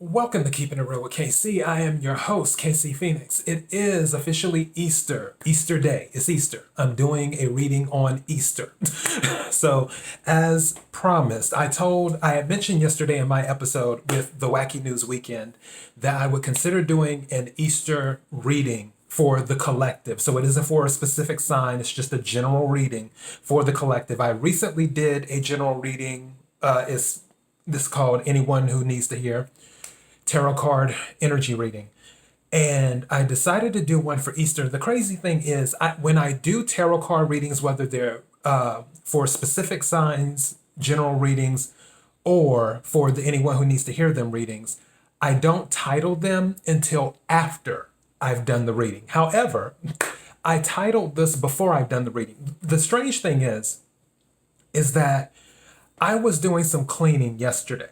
Welcome to Keeping It Real with KC. I am your host, KC Phoenix. It is officially Easter Day. It's Easter. I'm doing a reading on Easter. So, as promised, I had mentioned yesterday in my episode with the Wacky News Weekend that I would consider doing an Easter reading for the collective. So it isn't for a specific sign, it's just a general reading for the collective. I recently did a general reading. It's this called Anyone Who Needs to Hear tarot card energy reading. And I decided to do one for Easter. The crazy thing is, when I do tarot card readings, whether they're for specific signs, general readings, or for the anyone who needs to hear them readings, I don't title them until after I've done the reading. However, I titled this before I've done the reading. The strange thing is that I was doing some cleaning yesterday.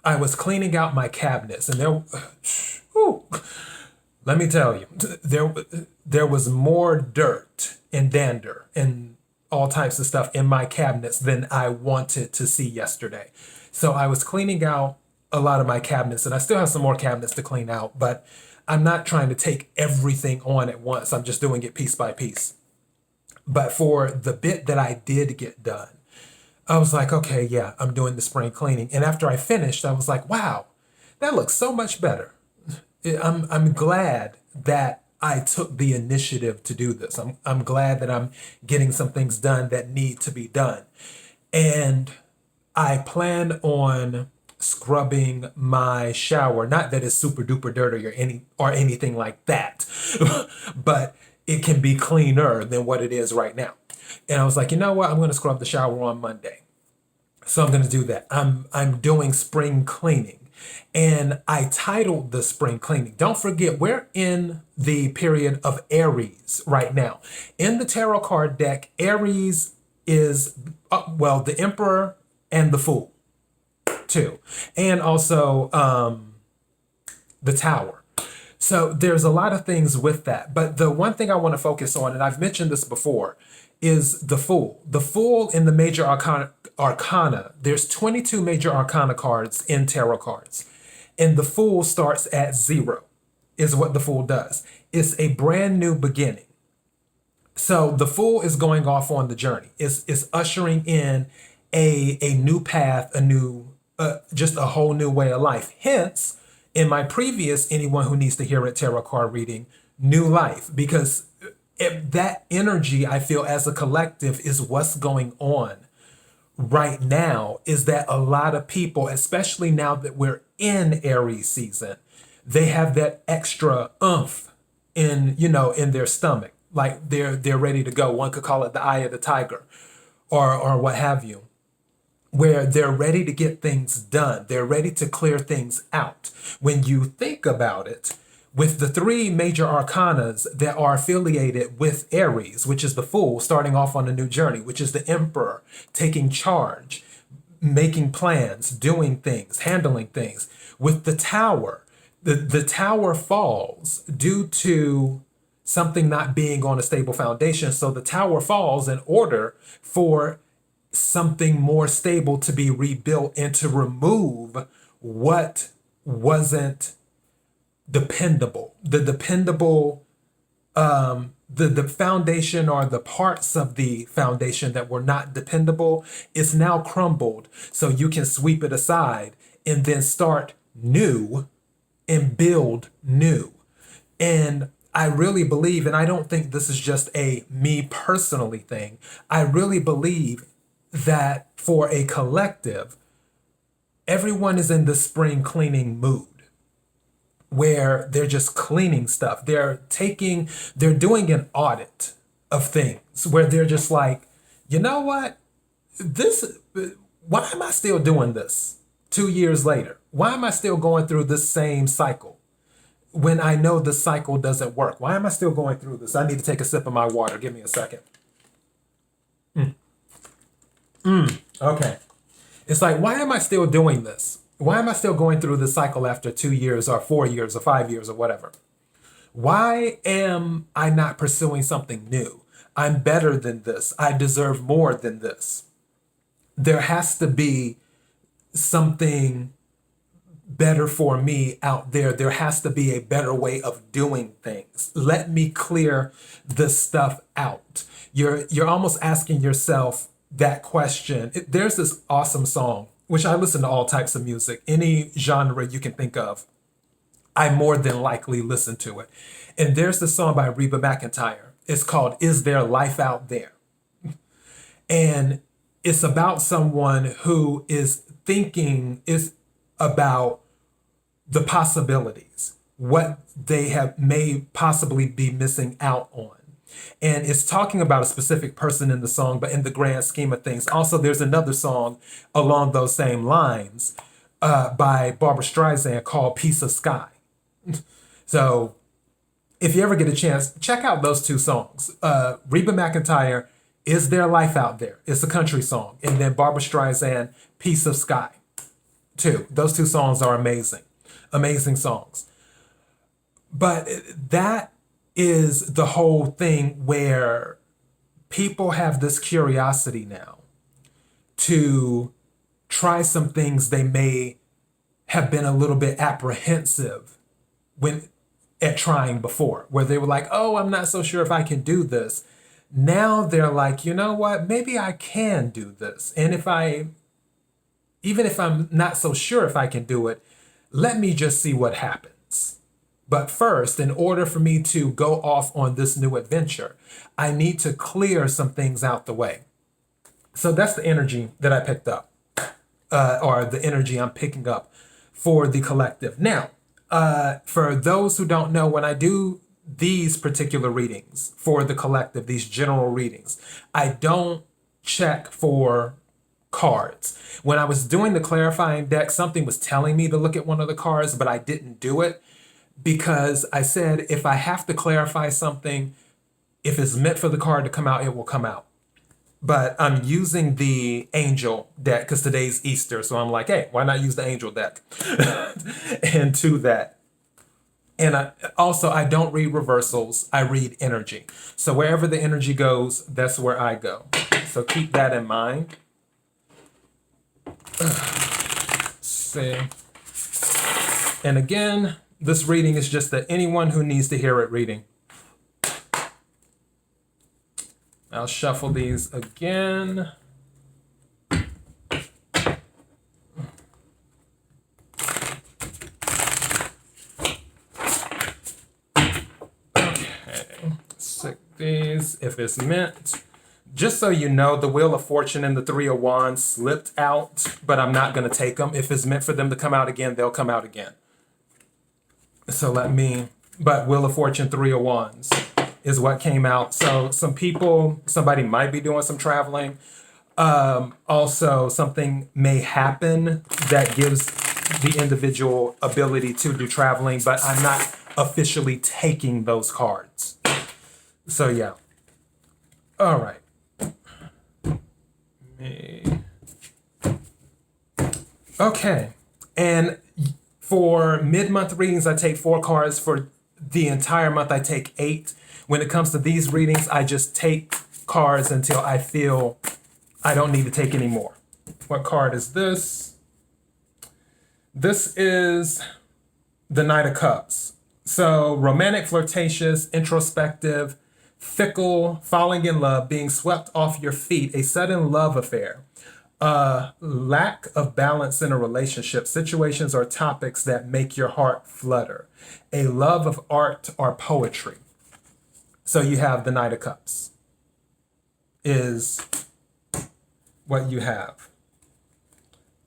I was cleaning out my cabinets, and let me tell you, there was more dirt and dander and all types of stuff in my cabinets than I wanted to see yesterday. So I was cleaning out a lot of my cabinets, and I still have some more cabinets to clean out, but I'm not trying to take everything on at once. I'm just doing it piece by piece. But for the bit that I did get done, I was like, okay, yeah, I'm doing the spring cleaning. And after I finished, I was like, wow, that looks so much better. I'm glad that I took the initiative to do this. I'm glad that I'm getting some things done that need to be done. And I plan on scrubbing my shower. Not that it's super duper dirty or anything like that, but it can be cleaner than what it is right now. And I was like, you know what? I'm going to scrub the shower on Monday. So I'm going to do that. I'm doing spring cleaning. And I titled the spring cleaning. Don't forget, we're in the period of Aries right now. In the tarot card deck, Aries is, the Emperor and the Fool, too. And also the Tower. So there's a lot of things with that. But the one thing I want to focus on, and I've mentioned this before, is the Fool. The Fool in the major arcana, there's 22 major arcana cards in tarot cards. And the Fool starts at 0, is what the Fool does. It's a brand new beginning. So the Fool is going off on the journey. It's ushering in a new path, just a whole new way of life. Hence, in my previous Anyone Who Needs to Hear It tarot card reading, New Life, because that energy, I feel, as a collective is what's going on right now, is that a lot of people, especially now that we're in Aries season, they have that extra oomph in their stomach. Like they're ready to go. One could call it the eye of the tiger or what have you, where they're ready to get things done. They're ready to clear things out. When you think about it, with the 3 major arcanas that are affiliated with Aries, which is the Fool starting off on a new journey, which is the Emperor taking charge, making plans, doing things, handling things. With the Tower, the Tower falls due to something not being on a stable foundation. So the Tower falls in order for something more stable to be rebuilt and to remove what wasn't dependable. The foundation, or the parts of the foundation that were not dependable, is now crumbled. So you can sweep it aside and then start new and build new. And I really believe, and I don't think this is just a me personally thing, I really believe that for a collective, everyone is in the spring cleaning mood, where they're just cleaning stuff. They're doing an audit of things, where they're just like, you know what? Why am I still doing this 2 years later? Why am I still going through this same cycle when I know the cycle doesn't work? Why am I still going through this? I need to take a sip of my water. Give me a second. Okay. It's like, why am I still doing this? Why am I still going through this cycle after 2 years or 4 years or 5 years or whatever? Why am I not pursuing something new? I'm better than this. I deserve more than this. There has to be something better for me out there. There has to be a better way of doing things. Let me clear this stuff out. You're almost asking yourself that question. There's this awesome song, which I listen to all types of music, any genre you can think of. I more than likely listen to it. And there's this song by Reba McEntire. It's called Is There Life Out There? And it's about someone who is thinking is about the possibilities, what they may possibly be missing out on. And it's talking about a specific person in the song, but in the grand scheme of things. Also, there's another song along those same lines by Barbra Streisand called Piece of Sky. So if you ever get a chance, check out those two songs. Reba McEntire, Is There Life Out There? It's a country song. And then Barbra Streisand, Piece of Sky. Those two songs are amazing. Amazing songs. But that is the whole thing where people have this curiosity now to try some things they may have been a little bit apprehensive when at trying before, where they were like, oh, I'm not so sure if I can do this. Now they're like, you know what, maybe I can do this. And even if I'm not so sure if I can do it, let me just see what happens. But first, in order for me to go off on this new adventure, I need to clear some things out the way. So that's the energy that I picked up, or the energy I'm picking up for the collective. Now, for those who don't know, when I do these particular readings for the collective, these general readings, I don't check for cards. When I was doing the clarifying deck, something was telling me to look at one of the cards, but I didn't do it because I said, if I have to clarify something, if it's meant for the card to come out, it will come out. But I'm using the angel deck because today's Easter. So I'm like, hey, why not use the angel deck? And to that. And I don't read reversals. I read energy. So wherever the energy goes, that's where I go. So keep that in mind. Let's see. And again, this reading is just that anyone who needs to hear it reading. I'll shuffle these again. Okay, stick these if it's meant. Just so you know, the Wheel of Fortune and the Three of Wands slipped out, but I'm not going to take them. If it's meant for them to come out again, they'll come out again. So but Wheel of Fortune, Three of Wands is what came out. So somebody might be doing some traveling. Also, something may happen that gives the individual ability to do traveling, but I'm not officially taking those cards. So yeah. All right. Okay. And for mid-month readings, I take 4 cards. For the entire month, I take 8. When it comes to these readings, I just take cards until I feel I don't need to take any more. What card is this? This is the Knight of Cups. So romantic, flirtatious, introspective, fickle, falling in love, being swept off your feet, a sudden love affair, lack of balance in a relationship, situations or topics that make your heart flutter, a love of art or poetry. So you have the Knight of Cups is what you have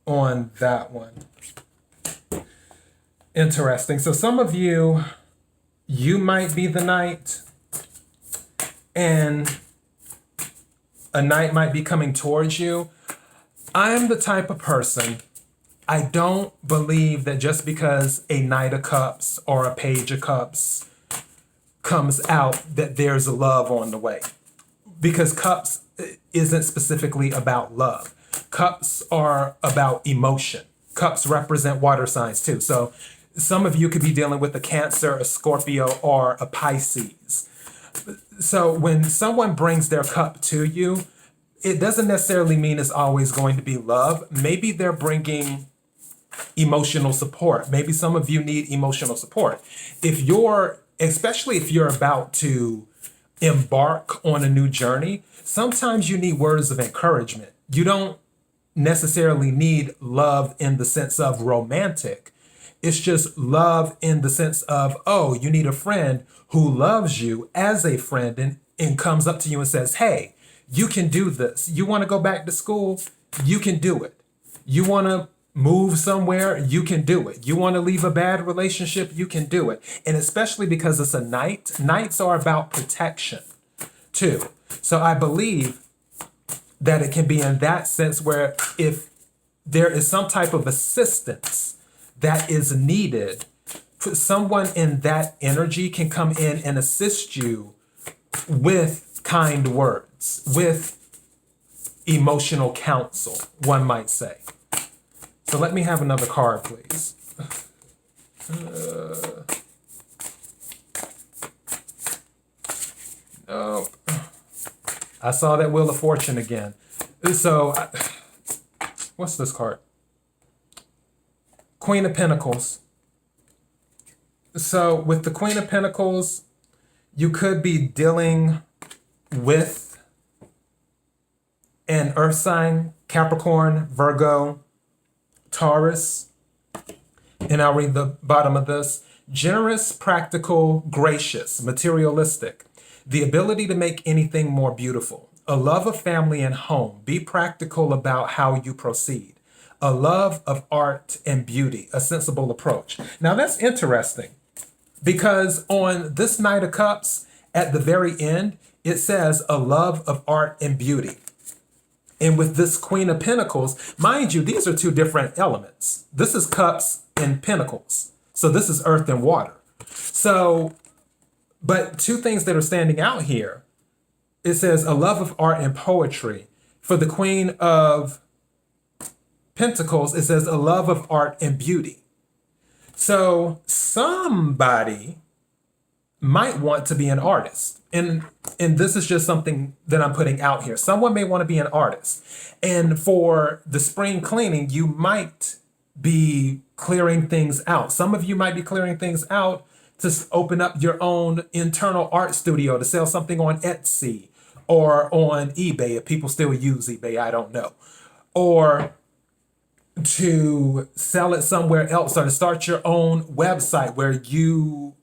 on that one. Interesting. So some of you might be the Knight, and a knight might be coming towards you. I'm the type of person, I don't believe that just because a Knight of Cups or a Page of Cups comes out that there's love on the way. Because cups isn't specifically about love. Cups are about emotion. Cups represent water signs too. So some of you could be dealing with a Cancer, a Scorpio, or a Pisces. So when someone brings their cup to you, it doesn't necessarily mean it's always going to be love. Maybe they're bringing emotional support. Maybe some of you need emotional support. Especially if you're about to embark on a new journey, sometimes you need words of encouragement. You don't necessarily need love in the sense of romantic. It's just love in the sense of, oh, you need a friend who loves you as a friend and comes up to you and says, hey, you can do this. You want to go back to school? You can do it. You want to move somewhere? You can do it. You want to leave a bad relationship? You can do it. And especially because it's a night, nights are about protection too. So I believe that it can be in that sense where if there is some type of assistance that is needed, someone in that energy can come in and assist you with kind words, with emotional counsel, one might say. So let me have another card, please. No. I saw that Wheel of Fortune again. So, what's this card? Queen of Pentacles. So, with the Queen of Pentacles, you could be dealing with an earth sign, Capricorn, Virgo, Taurus. And I'll read the bottom of this. Generous, practical, gracious, materialistic. The ability to make anything more beautiful. A love of family and home. Be practical about how you proceed. A love of art and beauty. A sensible approach. Now that's interesting because on this Knight of Cups, at the very end, it says a love of art and beauty. And with this Queen of Pentacles, mind you, these are two different elements. This is cups and pentacles. So this is earth and water. So, but two things that are standing out here. It says a love of art and poetry. For the Queen of Pentacles, it says a love of art and beauty. So somebody might want to be an artist. And this is just something that I'm putting out here. Someone may want to be an artist. And for the spring cleaning, you might be clearing things out. Some of you might be clearing things out to open up your own internal art studio, to sell something on Etsy or on eBay, if people still use eBay, I don't know. Or to sell it somewhere else, or to start your own website where you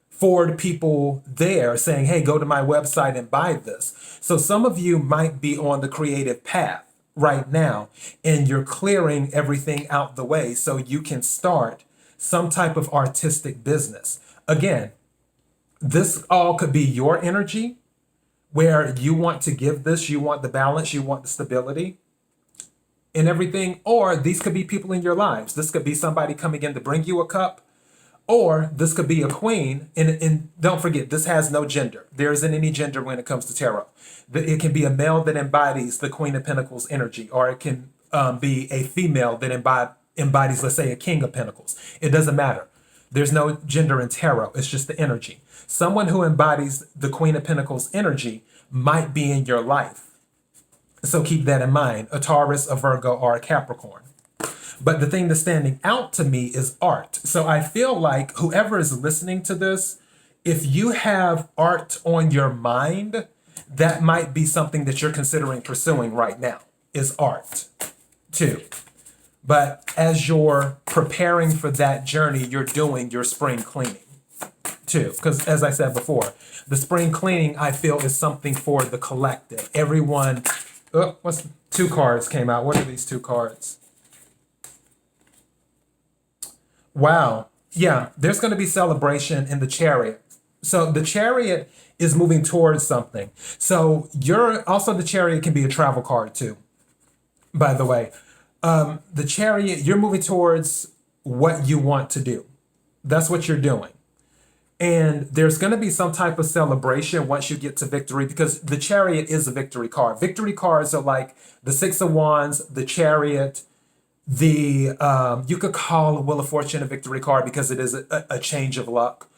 forward people there saying, hey, go to my website and buy this. So some of you might be on the creative path right now and you're clearing everything out the way so you can start some type of artistic business. Again, this all could be your energy where you want to give this, you want the balance, you want the stability and everything, or these could be people in your lives. This could be somebody coming in to bring you a cup, or this could be a queen. And don't forget, this has no gender. There isn't any gender when it comes to tarot. It can be a male that embodies the Queen of Pentacles energy, or it can be a female that embodies, let's say, a King of Pentacles. It doesn't matter. There's no gender in tarot. It's just the energy. Someone who embodies the Queen of Pentacles energy might be in your life. So keep that in mind, a Taurus, a Virgo, or a Capricorn. But the thing that's standing out to me is art. So I feel like whoever is listening to this, if you have art on your mind, that might be something that you're considering pursuing right now, is art too. But as you're preparing for that journey, you're doing your spring cleaning too. Because as I said before, the spring cleaning, I feel, is something for the collective. Everyone, two cards came out. What are these two cards? Wow. Yeah, there's going to be celebration in the Chariot. So the Chariot is moving towards something. So the Chariot can be a travel card too, by the way. The Chariot, you're moving towards what you want to do. That's what you're doing. And there's going to be some type of celebration once you get to victory, because the Chariot is a victory card. Victory cards are like the Six of Wands, the Chariot, you could call a Wheel of Fortune a victory card because it is a change of luck.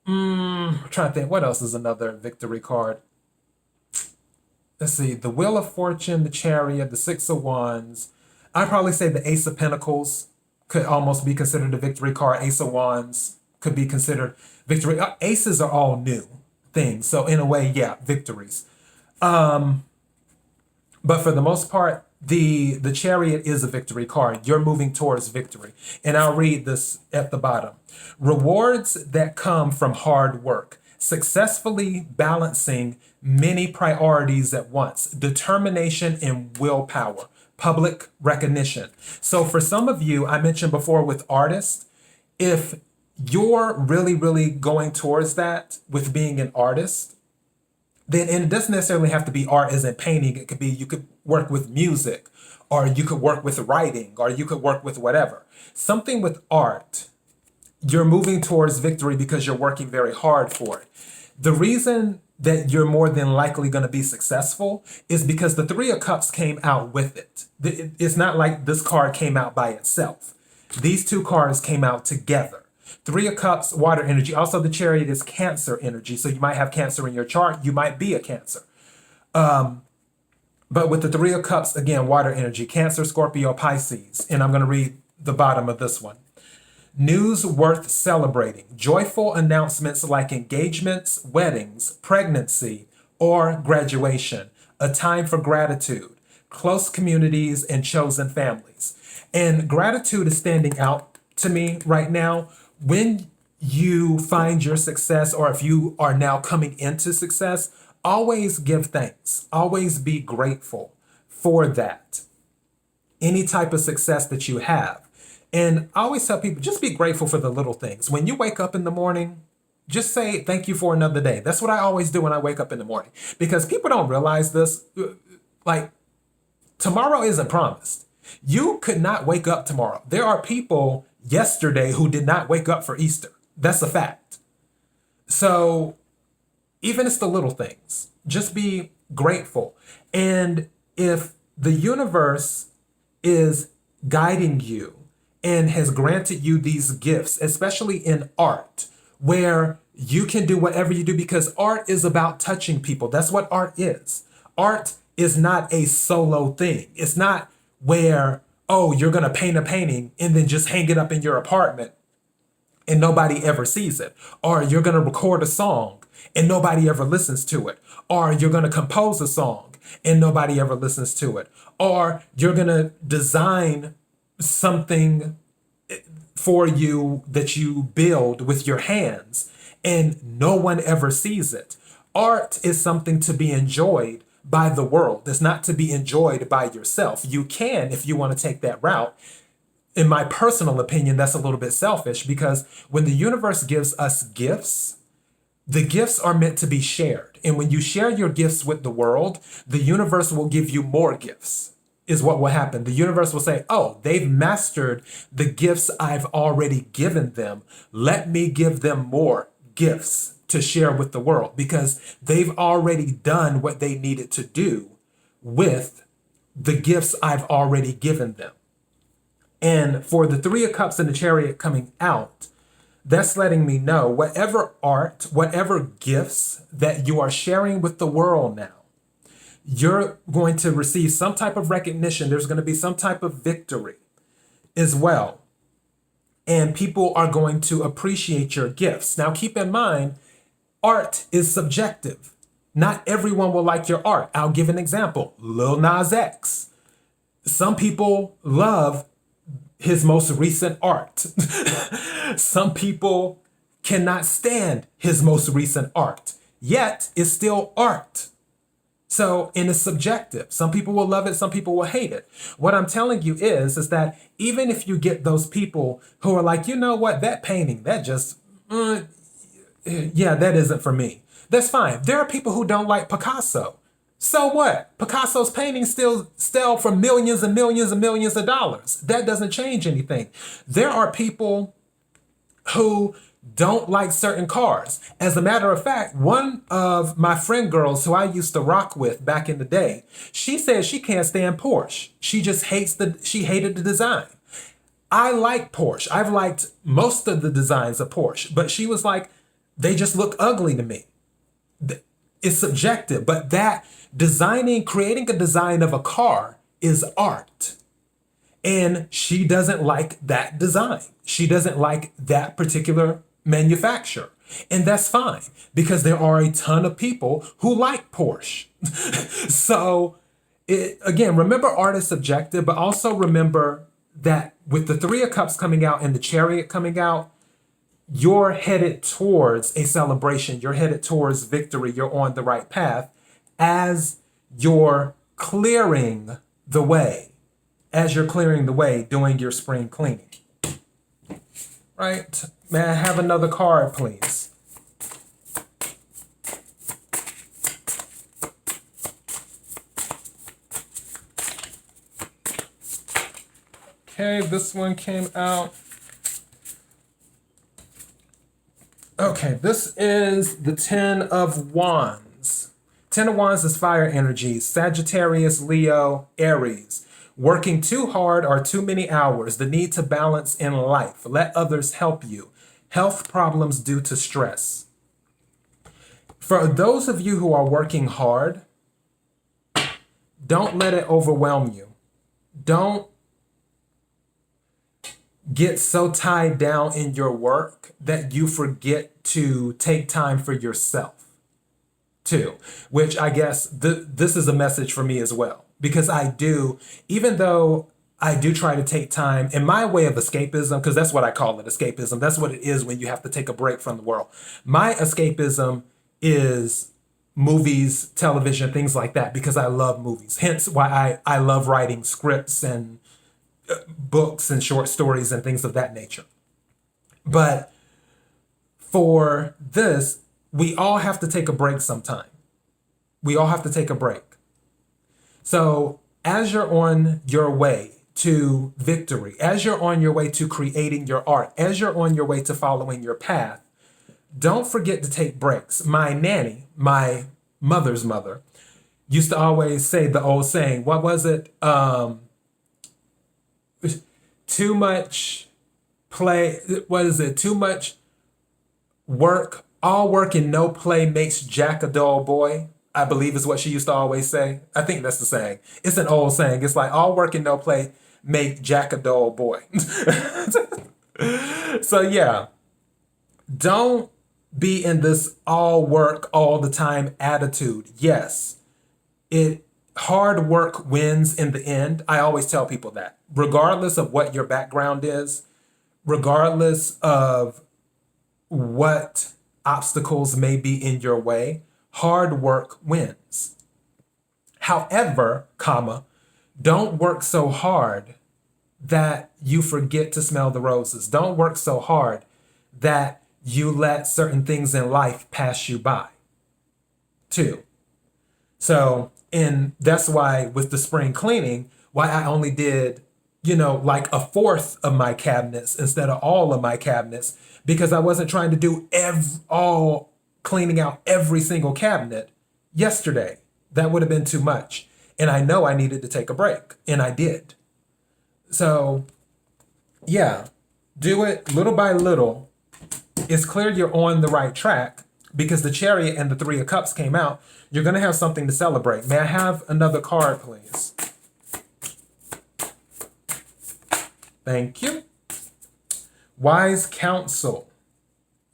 I'm trying to think, what else is another victory card? Let's see, the Wheel of Fortune, the Chariot, the Six of Wands. I'd probably say the Ace of Pentacles could almost be considered a victory card. Ace of Wands could be considered victory. Aces are all new things. So in a way, yeah, victories. But for the most part, the Chariot is a victory card. You're moving towards victory. And I'll read this at the bottom. Rewards that come from hard work, successfully balancing many priorities at once, determination and willpower, public recognition. So for some of you, I mentioned before with artists, if you're really, really going towards that with being an artist, then and it doesn't necessarily have to be art as in painting. It could be, you could work with music, or you could work with writing, or you could work with whatever. Something with art, you're moving towards victory because you're working very hard for it. The reason that you're more than likely going to be successful is because the Three of Cups came out with it. It's not like this card came out by itself. These two cards came out together. Three of Cups, water energy. Also, the Chariot is Cancer energy. So you might have Cancer in your chart. You might be a Cancer. But with the Three of Cups, again, water energy, Cancer, Scorpio, Pisces. And I'm going to read the bottom of this one. News worth celebrating. Joyful announcements like engagements, weddings, pregnancy, or graduation. A time for gratitude. Close communities and chosen families. And gratitude is standing out to me right now. When you find your success, or if you are now coming into success, always give thanks. Always be grateful for that. Any type of success that you have. And I always tell people, just be grateful for the little things. When you wake up in the morning, just say thank you for another day. That's what I always do when I wake up in the morning. Because people don't realize this. Like, tomorrow isn't promised. You could not wake up tomorrow. There are people yesterday who did not wake up for Easter. That's a fact. So even it's the little things, just be grateful. And if the universe is guiding you and has granted you these gifts, especially in art, where you can do whatever you do, because art is about touching people. That's what art is. Art is not a solo thing. It's not where, oh, you're going to paint a painting and then just hang it up in your apartment and nobody ever sees it. Or you're going to record a song and nobody ever listens to it. Or you're going to compose a song and nobody ever listens to it. Or you're going to design something for you that you build with your hands and no one ever sees it. Art is something to be enjoyed by the world. It's not to be enjoyed by yourself. You can, if you want to take that route. In my personal opinion, that's a little bit selfish, because when the universe gives us gifts, the gifts are meant to be shared. And when you share your gifts with the world, the universe will give you more gifts, is what will happen. The universe will say, oh, they've mastered the gifts I've already given them. Let me give them more gifts to share with the world, because they've already done what they needed to do with the gifts I've already given them. And for the Three of Cups and the Chariot coming out, that's letting me know whatever art, whatever gifts that you are sharing with the world now, you're going to receive some type of recognition. There's going to be some type of victory as well. And people are going to appreciate your gifts. Now, keep in mind, art is subjective. Not everyone will like your art. I'll give an example. Lil Nas X. Some people love his most recent art. Some people cannot stand his most recent art, yet it's still art. So, and it's subjective. Some people will love it, some people will hate it. What I'm telling you is that even if you get those people who are like, you know what, that painting, that just, yeah, that isn't for me. That's fine. There are people who don't like Picasso. So what? Picasso's paintings still sell for millions and millions and millions of dollars. That doesn't change anything. There are people who don't like certain cars. As a matter of fact, one of my friend girls who I used to rock with back in the day, she said she can't stand Porsche. She just she hated the design. I like Porsche. I've liked most of the designs of Porsche, but she was like, they just look ugly to me. It's subjective, but that creating a design of a car is art. And she doesn't like that design. She doesn't like that particular manufacturer. And that's fine because there are a ton of people who like Porsche. So again, remember art is subjective, but also remember that with the Three of Cups coming out and the Chariot coming out, you're headed towards a celebration. You're headed towards victory. You're on the right path as you're clearing the way, doing your spring cleaning. Right? May I have another card, please? Okay, this one came out. Okay, this is the Ten of Wands. Ten of Wands is fire energy. Sagittarius, Leo, Aries. Working too hard or too many hours. The need to balance in life. Let others help you. Health problems due to stress. For those of you who are working hard, don't let it overwhelm you. Don't get so tied down in your work that you forget to take time for yourself too, which I guess this is a message for me as well, because I do, even though I do try to take time in my way of escapism, because that's what I call it, escapism. That's what it is when you have to take a break from the world. My escapism is movies, television, things like that, because I love movies. Hence why I love writing scripts and books and short stories and things of that nature. But for this, we all have to take a break sometime. We all have to take a break. So as you're on your way to victory, as you're on your way to creating your art, as you're on your way to following your path, don't forget to take breaks. My nanny, my mother's mother, used to always say the old saying, what was it? Too much play, what is it? Too much work, all work and no play makes Jack a dull boy, I believe is what she used to always say. I think that's the saying. It's an old saying. It's like all work and no play make Jack a dull boy. So yeah, don't be in this all work all the time attitude. Yes, hard work wins in the end. I always tell people that. Regardless of what your background is, regardless of what obstacles may be in your way, hard work wins. However, don't work so hard that you forget to smell the roses. Don't work so hard that you let certain things in life pass you by, too. So, and that's why with the spring cleaning, why I only did, like a fourth of my cabinets instead of all of my cabinets, because I wasn't trying to do all cleaning out every single cabinet yesterday. That would have been too much. And I know I needed to take a break, and I did. So, yeah, do it little by little. It's clear you're on the right track because the Chariot and the Three of Cups came out. You're going to have something to celebrate. May I have another card, please? Thank you. Wise counsel.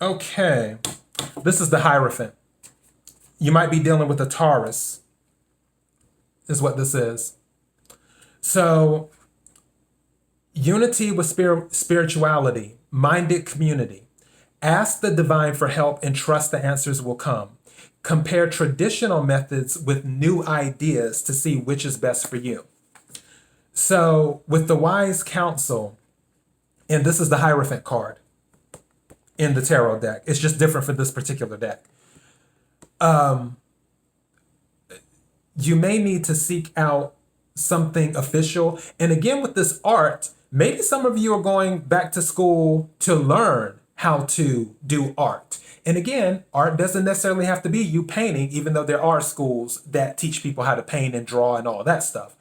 Okay. This is the Hierophant. You might be dealing with a Taurus, is what this is. So, unity with spirituality, minded community. Ask the divine for help and trust the answers will come. Compare traditional methods with new ideas to see which is best for you. So with the wise counsel, and this is the Hierophant card in the tarot deck. It's just different for this particular deck. You may need to seek out something official. And again, with this art, maybe some of you are going back to school to learn how to do art. And again, art doesn't necessarily have to be you painting, even though there are schools that teach people how to paint and draw and all that stuff.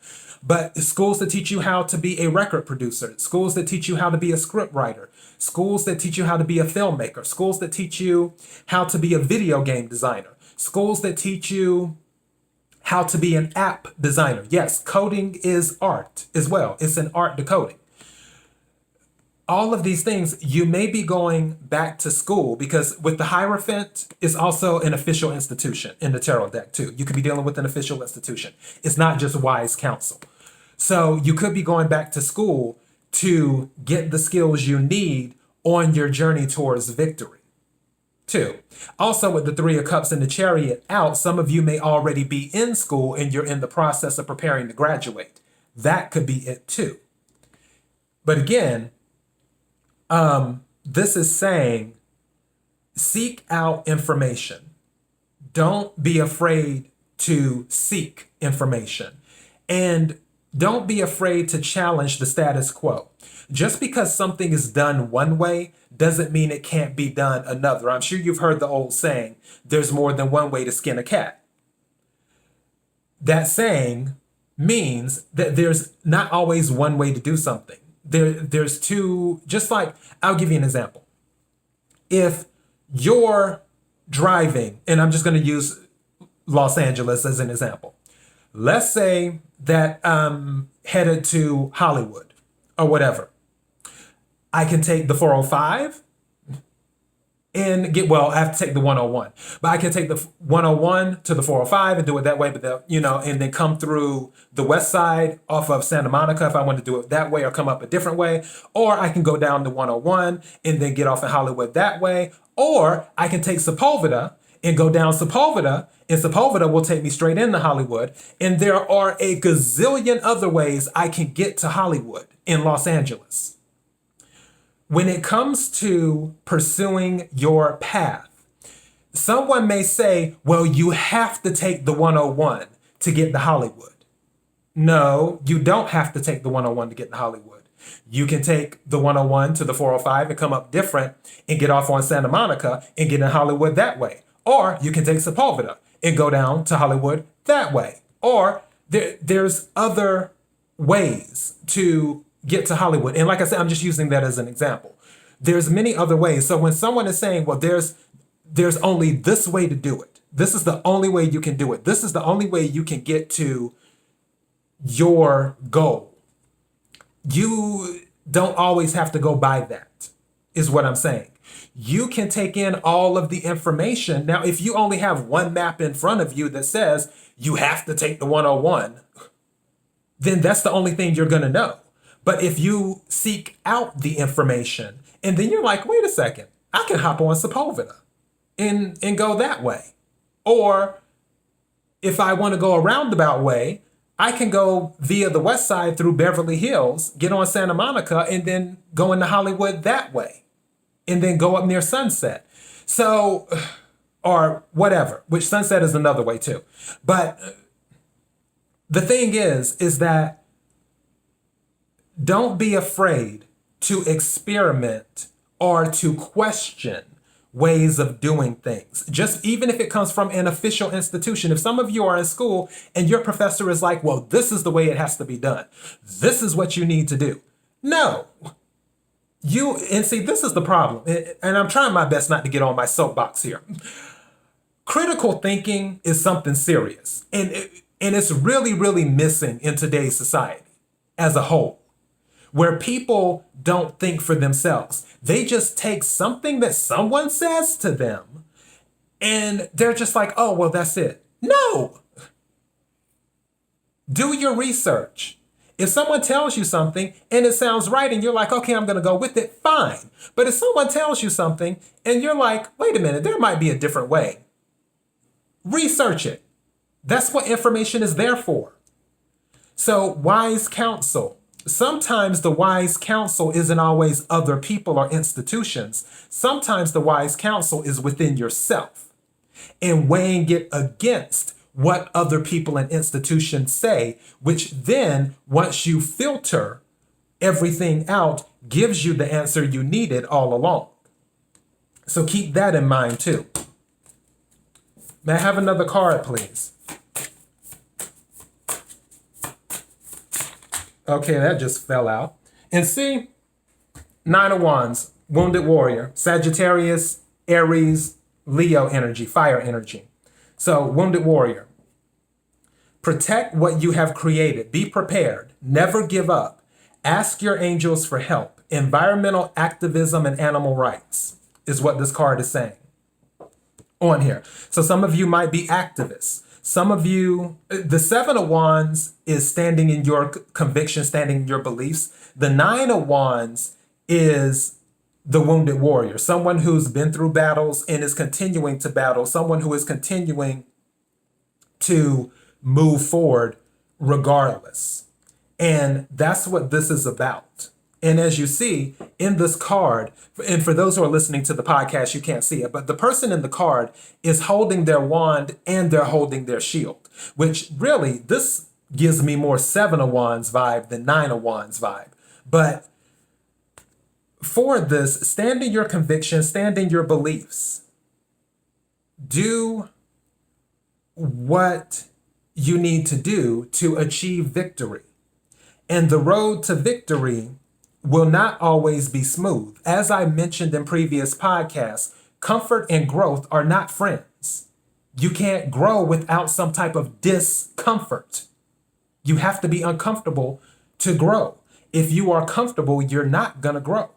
But schools that teach you how to be a record producer, schools that teach you how to be a script writer, schools that teach you how to be a filmmaker, schools that teach you how to be a video game designer, schools that teach you how to be an app designer. Yes, coding is art as well. It's an art to coding. All of these things, you may be going back to school, because with the Hierophant, it's also an official institution in the tarot deck too. You could be dealing with an official institution. It's not just wise counsel. So you could be going back to school to get the skills you need on your journey towards victory too. Also, with the Three of Cups and the Chariot out, some of you may already be in school and you're in the process of preparing to graduate. That could be it too. But again, this is saying, seek out information. Don't be afraid to seek information. And don't be afraid to challenge the status quo. Just because something is done one way doesn't mean it can't be done another. I'm sure you've heard the old saying, there's more than one way to skin a cat. That saying means that there's not always one way to do something. There's two, just like, I'll give you an example. If you're driving, and I'm just going to use Los Angeles as an example. Let's say that I'm headed to Hollywood or whatever. I can take the 405 and I have to take the 101, but I can take the 101 to the 405 and do it that way, but and then come through the west side off of Santa Monica if I want to do it that way, or come up a different way, or I can go down the 101 and then get off in Hollywood that way, or I can take Sepulveda and go down Sepulveda, and Sepulveda will take me straight into Hollywood. And there are a gazillion other ways I can get to Hollywood in Los Angeles. When it comes to pursuing your path, someone may say, well, you have to take the 101 to get to Hollywood. No, you don't have to take the 101 to get to Hollywood. You can take the 101 to the 405 and come up different and get off on Santa Monica and get in Hollywood that way. Or you can take Sepulveda and go down to Hollywood that way. Or there's other ways to get to Hollywood. And like I said, I'm just using that as an example. There's many other ways. So when someone is saying, well, there's only this way to do it. This is the only way you can do it. This is the only way you can get to your goal. You don't always have to go by that, is what I'm saying. You can take in all of the information. Now, if you only have one map in front of you that says you have to take the 101, then that's the only thing you're going to know. But if you seek out the information and then you're like, wait a second, I can hop on Sepulveda and go that way. Or if I want to go a roundabout way, I can go via the west side through Beverly Hills, get on Santa Monica, and then go into Hollywood that way. And then go up near Sunset. So, or whatever, which Sunset is another way too. But the thing is that don't be afraid to experiment or to question ways of doing things. Just even if it comes from an official institution. If some of you are in school and your professor is like, well, this is the way it has to be done. This is what you need to do. No. See, this is the problem. And I'm trying my best not to get on my soapbox here. Critical thinking is something serious. And it's really, really missing in today's society as a whole, where people don't think for themselves. They just take something that someone says to them and they're just like, oh, well, that's it. No. Do your research. If someone tells you something and it sounds right and you're like, okay, I'm going to go with it, fine. But if someone tells you something and you're like, wait a minute, there might be a different way, research it. That's what information is there for. So wise counsel. Sometimes the wise counsel isn't always other people or institutions. Sometimes the wise counsel is within yourself and weighing it against what other people and institutions say, which then, once you filter everything out, gives you the answer you needed all along. So keep that in mind too. May I have another card, please? Okay, that just fell out. And see, Nine of Wands, Wounded Warrior, Sagittarius, Aries, Leo energy, fire energy. So, Wounded Warrior. Protect what you have created. Be prepared. Never give up. Ask your angels for help. Environmental activism and animal rights is what this card is saying on here. So some of you might be activists. Some of you, the Seven of Wands is standing in your conviction, standing in your beliefs. The Nine of Wands is the wounded warrior, someone who's been through battles and is continuing to battle, someone who is continuing to move forward regardless. And that's what this is about. And as you see in this card, and for those who are listening to the podcast, you can't see it, but the person in the card is holding their wand and they're holding their shield, which really, this gives me more Seven of Wands vibe than Nine of Wands vibe. But for this, stand in your conviction, stand in your beliefs. Do what you need to do to achieve victory. And the road to victory will not always be smooth. As I mentioned in previous podcasts, comfort and growth are not friends. You can't grow without some type of discomfort. You have to be uncomfortable to grow. If you are comfortable, you're not going to grow.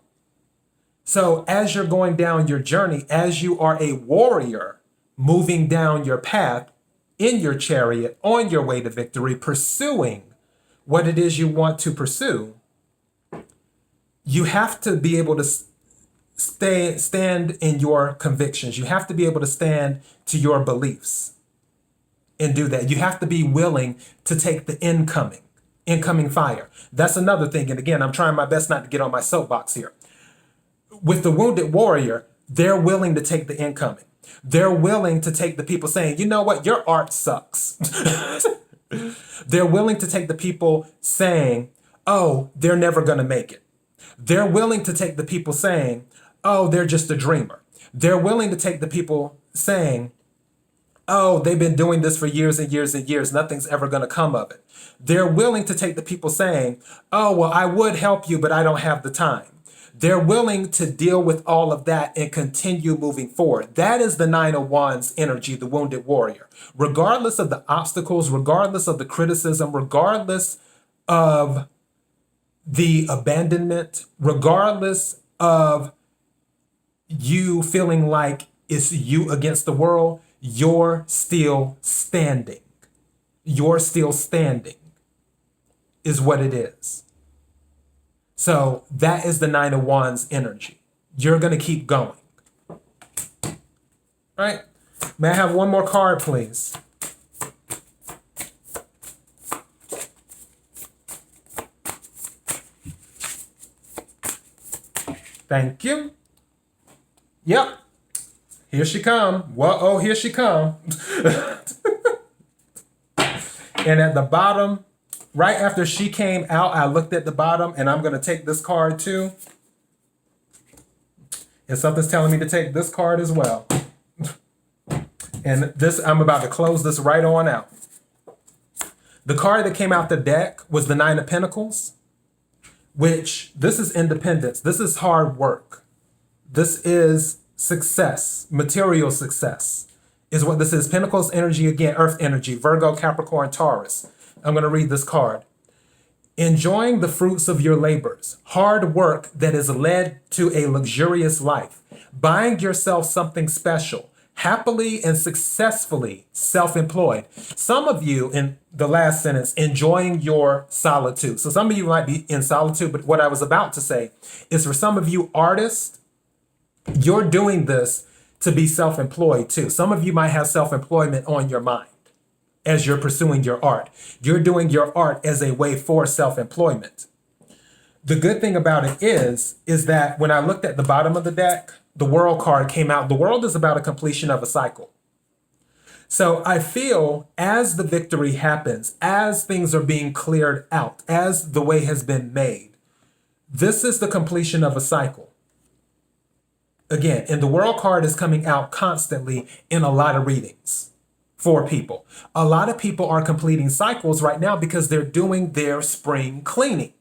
So as you're going down your journey, as you are a warrior moving down your path in your chariot on your way to victory, pursuing what it is you want to pursue, you have to be able to stand in your convictions. You have to be able to stand to your beliefs and do that. You have to be willing to take the incoming fire. That's another thing. And again, I'm trying my best not to get on my soapbox here. With the wounded warrior, they're willing to take the incoming. They're willing to take the people saying, you know what, your art sucks. They're willing to take the people saying, oh, they're never going to make it. They're willing to take the people saying, oh, they're just a dreamer. They're willing to take the people saying, oh, they've been doing this for years and years and years. Nothing's ever going to come of it. They're willing to take the people saying, oh, well, I would help you, but I don't have the time. They're willing to deal with all of that and continue moving forward. That is the Nine of Wands energy, the wounded warrior. Regardless of the obstacles, regardless of the criticism, regardless of the abandonment, regardless of you feeling like it's you against the world, you're still standing. You're still standing is what it is. So that is the Nine of Wands energy. You're going to keep going. All right. May I have one more card, please? Thank you. Yep. Here she come. Whoa, here she come. And at the bottom, right after she came out, I looked at the bottom, and I'm going to take this card too. And something's telling me to take this card as well. And this, I'm about to close this right on out. The card that came out the deck was the Nine of Pentacles, which this is independence. This is hard work. This is success, material success is what this is. Pentacles energy, again, earth energy, Virgo, Capricorn, Taurus. I'm going to read this card. Enjoying the fruits of your labors, hard work that has led to a luxurious life, buying yourself something special, happily and successfully self-employed. Some of you, in the last sentence, enjoying your solitude. So some of you might be in solitude, but what I was about to say is for some of you artists, you're doing this to be self-employed too. Some of you might have self-employment on your mind as you're pursuing your art. You're doing your art as a way for self-employment. The good thing about it is that when I looked at the bottom of the deck, the World card came out. The World is about a completion of a cycle. So I feel as the victory happens, as things are being cleared out, as the way has been made, this is the completion of a cycle. Again, and the World card is coming out constantly in a lot of readings for people. A lot of people are completing cycles right now because they're doing their spring cleaning.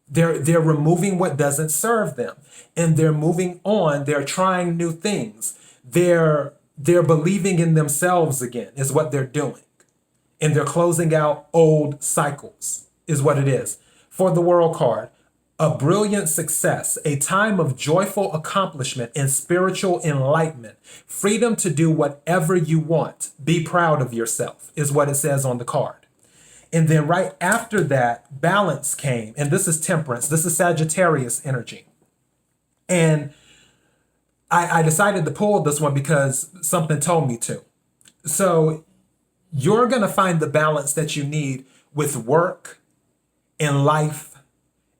They're removing what doesn't serve them, and they're moving on. They're trying new things. They're believing in themselves again is what they're doing. and they're closing out old cycles, is what it is. For the World card, a brilliant success, a time of joyful accomplishment and spiritual enlightenment, freedom to do whatever you want, be proud of yourself, is what it says on the card. And then right after that, balance came, and this is temperance, this is Sagittarius energy. And I decided to pull this one because something told me to. So you're going to find the balance that you need with work and life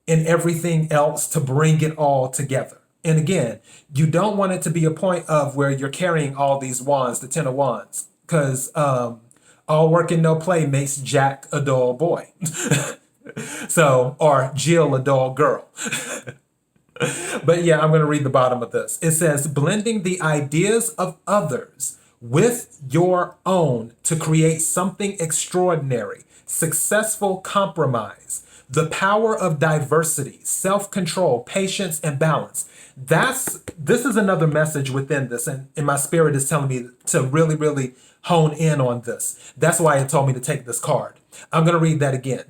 and everything else to bring it all together. And again, you don't want it to be a point of where you're carrying all these wands, the 10 of wands, because all work and no play makes Jack a dull boy. So, or Jill a dull girl. But yeah, I'm going to read the bottom of this. It says, blending the ideas of others with your own to create something extraordinary, successful compromise, the power of diversity, self-control, patience, and balance. This is another message within this, and my spirit is telling me to really, really hone in on this. That's why it told me to take this card. I'm going to read that again.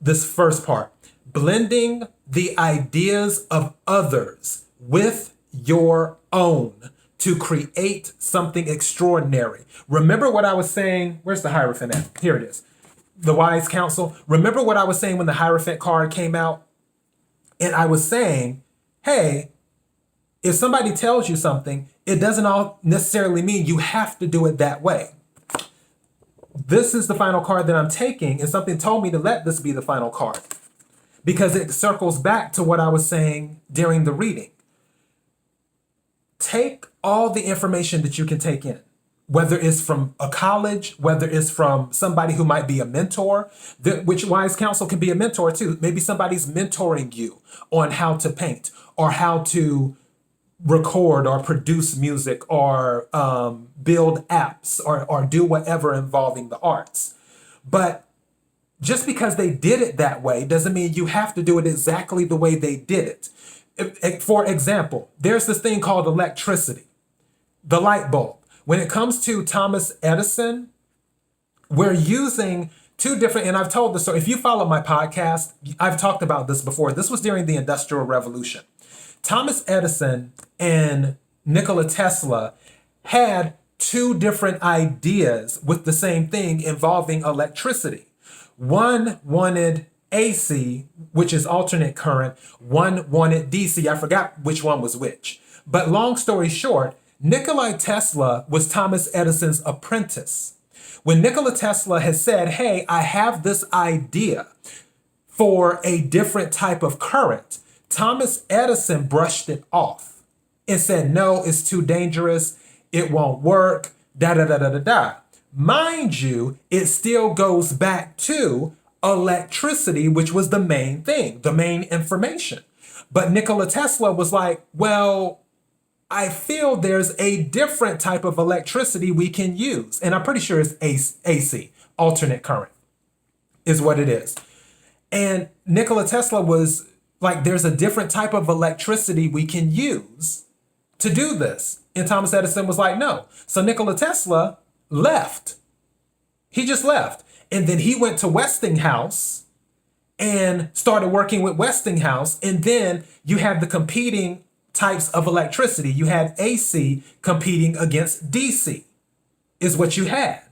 This first part. Blending the ideas of others with your own to create something extraordinary. Remember what I was saying? Where's the Hierophant at? Here it is. The Wise Counsel. Remember what I was saying when the Hierophant card came out? And I was saying, hey, if somebody tells you something, it doesn't all necessarily mean you have to do it that way. This is the final card that I'm taking, and something told me to let this be the final card because it circles back to what I was saying during the reading. Take all the information that you can take in, whether it's from a college, whether it's from somebody who might be a mentor, which Wise Counsel can be a mentor too. Maybe somebody's mentoring you on how to paint or how to record or produce music or build apps or do whatever involving the arts. But just because they did it that way doesn't mean you have to do it exactly the way they did it. For example, there's this thing called electricity, the light bulb. When it comes to Thomas Edison, we're using two different, and I've told this, so if you follow my podcast, I've talked about this before. This was during the Industrial Revolution. Thomas Edison and Nikola Tesla had two different ideas with the same thing involving electricity. One wanted AC, which is alternate current. One wanted DC. I forgot which one was which. But long story short, Nikola Tesla was Thomas Edison's apprentice. When Nikola Tesla had said, hey, I have this idea for a different type of current, Thomas Edison brushed it off and said, no, it's too dangerous. It won't work. Da da da da da da. Mind you, it still goes back to electricity, which was the main thing, the main information. But Nikola Tesla was like, well, I feel there's a different type of electricity we can use. And I'm pretty sure it's AC, alternate current, is what it is. And Nikola Tesla was like, there's a different type of electricity we can use to do this. And Thomas Edison was like, no. So Nikola Tesla left. He just left. And then he went to Westinghouse and started working with Westinghouse. And then you had the competing types of electricity. You had AC competing against DC is what you had.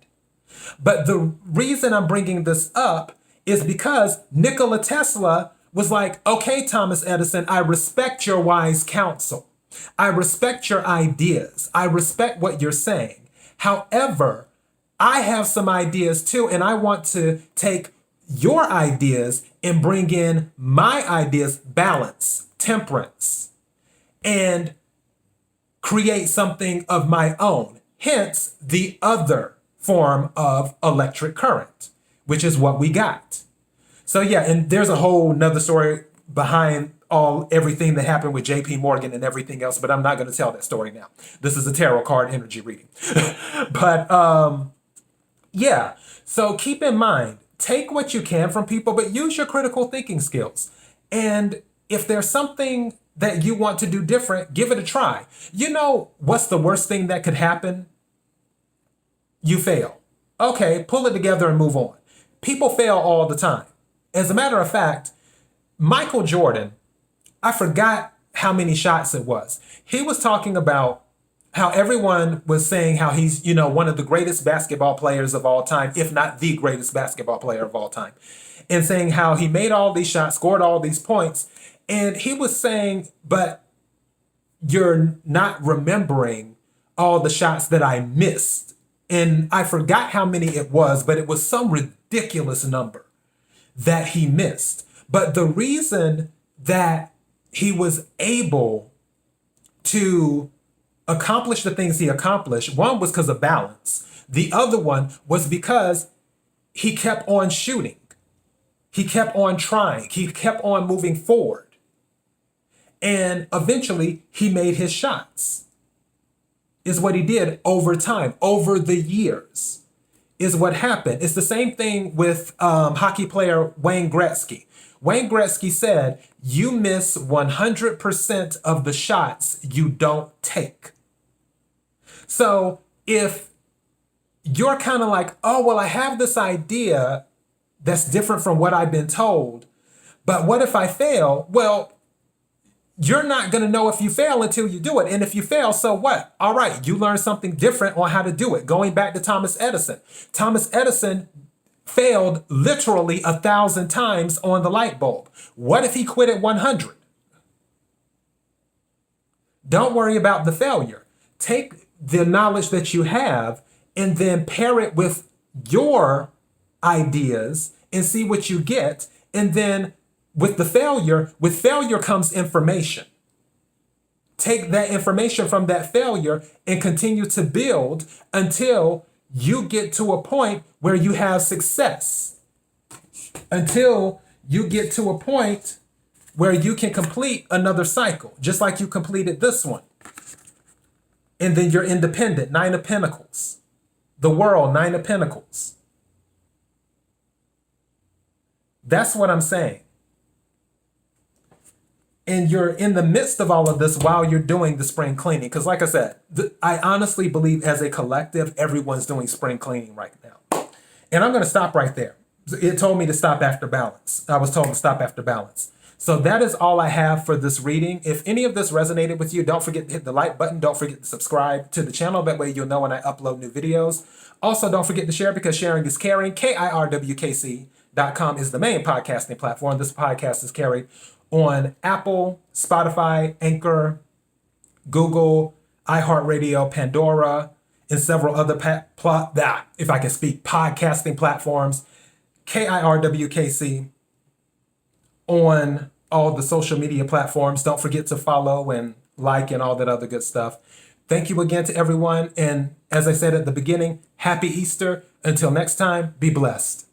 But the reason I'm bringing this up is because Nikola Tesla was like, okay, Thomas Edison, I respect your wise counsel. I respect your ideas. I respect what you're saying. However, I have some ideas too, and I want to take your ideas and bring in my ideas, balance, temperance, and create something of my own. Hence, the other form of electric current, which is what we got. So yeah, and there's a whole nother story behind everything that happened with JP Morgan and everything else, but I'm not going to tell that story now. This is a tarot card energy reading. But yeah, so keep in mind, take what you can from people, but use your critical thinking skills. And if there's something that you want to do different, give it a try. You know what's the worst thing that could happen? You fail. Okay, pull it together and move on. People fail all the time. As a matter of fact, Michael Jordan, I forgot how many shots it was. He was talking about how everyone was saying how he's, one of the greatest basketball players of all time, if not the greatest basketball player of all time. And saying how he made all these shots, scored all these points. And he was saying, but you're not remembering all the shots that I missed. And I forgot how many it was, but it was some ridiculous number that he missed. But the reason that he was able to accomplish the things he accomplished, one was because of balance. The other one was because he kept on shooting. He kept on trying. He kept on moving forward. And eventually he made his shots. Is what he did over time, over the years, is what happened. It's the same thing with hockey player Wayne Gretzky. Wayne Gretzky said, you miss 100% of the shots you don't take. So if you're kind of like, oh, well, I have this idea that's different from what I've been told, but what if I fail? Well, you're not going to know if you fail until you do it. And if you fail, so what? All right, you learn something different on how to do it. Going back to Thomas Edison. Thomas Edison failed literally 1,000 times on the light bulb. What if he quit at 100? Don't worry about the failure. Take the knowledge that you have and then pair it with your ideas and see what you get. And then with failure comes information. Take that information from that failure and continue to build until you get to a point where you have success. Until you get to a point where you can complete another cycle, just like you completed this one. And then you're independent, 9 of Pentacles. The world, 9 of Pentacles. That's what I'm saying. And you're in the midst of all of this while you're doing the spring cleaning. Because like I said, I honestly believe as a collective, everyone's doing spring cleaning right now. And I'm going to stop right there. It told me to stop after balance. I was told to stop after balance. So that is all I have for this reading. If any of this resonated with you, don't forget to hit the like button. Don't forget to subscribe to the channel. That way you'll know when I upload new videos. Also, don't forget to share because sharing is caring. KIRWKC.com is the main podcasting platform. This podcast is carried on Apple, Spotify, Anchor, Google, iHeartRadio, Pandora, and several other podcasting platforms. KIRWKC on all the social media platforms. Don't forget to follow and like and all that other good stuff. Thank you again to everyone. And as I said at the beginning, happy Easter. Until next time, be blessed.